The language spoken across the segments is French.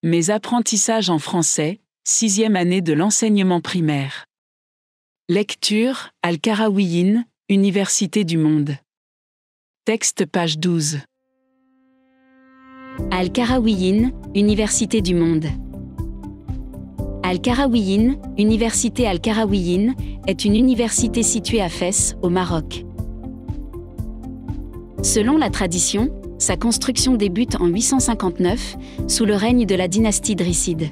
Mes apprentissages en français, 6e année de l'enseignement primaire. Lecture, Al-Qarawiyyin, Université du Monde. Texte page 12. Al-Qarawiyyin, Université du Monde. Al-Qarawiyyin, Université Al-Qarawiyyin, est une université située à Fès, au Maroc. Selon la tradition, sa construction débute en 859, sous le règne de la dynastie Idrisside.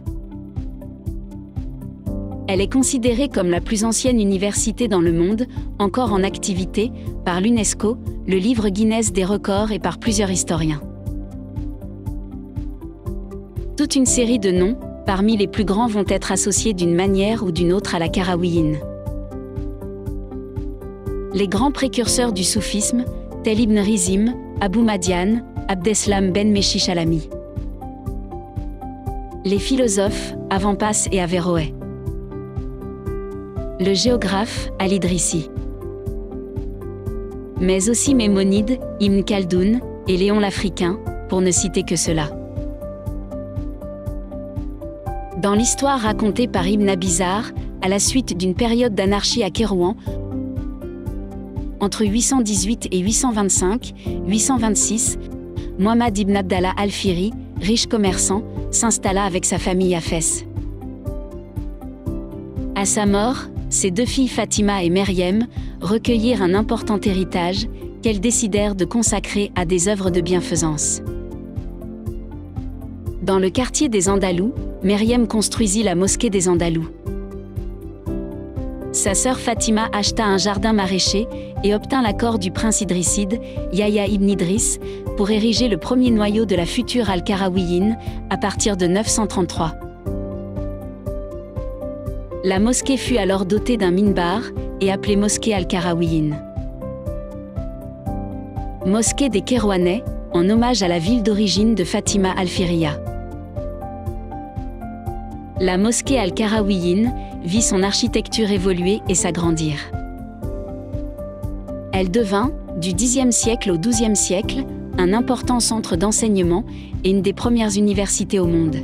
Elle est considérée comme la plus ancienne université dans le monde, encore en activité, par l'UNESCO, le livre Guinness des records et par plusieurs historiens. Toute une série de noms, parmi les plus grands, vont être associés d'une manière ou d'une autre à la Qarawiyyin. Les grands précurseurs du soufisme, tels Ibn Rizim, Abou Madian, Abdeslam ben Meshish Alami. Les philosophes, Avant-Passe et Averroès. Le géographe, Al-Idrissi. Mais aussi Maïmonide, Ibn Khaldoun et Léon l'Africain, pour ne citer que cela. Dans l'histoire racontée par Ibn Abizar, à la suite d'une période d'anarchie à Kérouan, entre 818 et 826, Muhammad ibn Abdallah al-Fihri, riche commerçant, s'installa avec sa famille à Fès. À sa mort, ses deux filles Fatima et Meryem recueillirent un important héritage qu'elles décidèrent de consacrer à des œuvres de bienfaisance. Dans le quartier des Andalous, Meryem construisit la mosquée des Andalous. Sa sœur Fatima acheta un jardin maraîcher et obtint l'accord du prince idrisside, Yahya ibn Idriss, pour ériger le premier noyau de la future Al-Qarawiyyin à partir de 933. La mosquée fut alors dotée d'un minbar et appelée mosquée Al-Qarawiyyin. Mosquée des Kérouanais, en hommage à la ville d'origine de Fatima al-Fihriya. La mosquée Al-Qarawiyyin vit son architecture évoluer et s'agrandir. Elle devint, du Xe siècle au XIIe siècle, un important centre d'enseignement et une des premières universités au monde.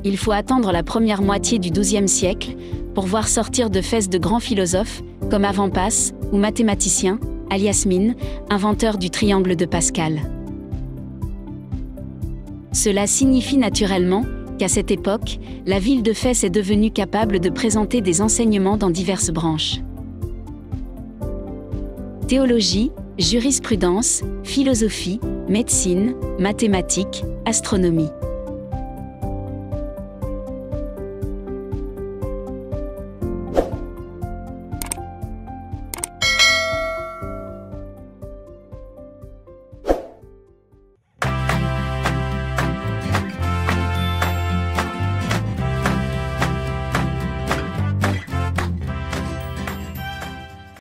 Il faut attendre la première moitié du XIIe siècle pour voir sortir de Fès de grands philosophes, comme Avant-Passe ou mathématiciens, Al-Yasmin, inventeur du triangle de Pascal. Cela signifie naturellement qu'à cette époque, la ville de Fès est devenue capable de présenter des enseignements dans diverses branches. Théologie, jurisprudence, philosophie, médecine, mathématiques, astronomie.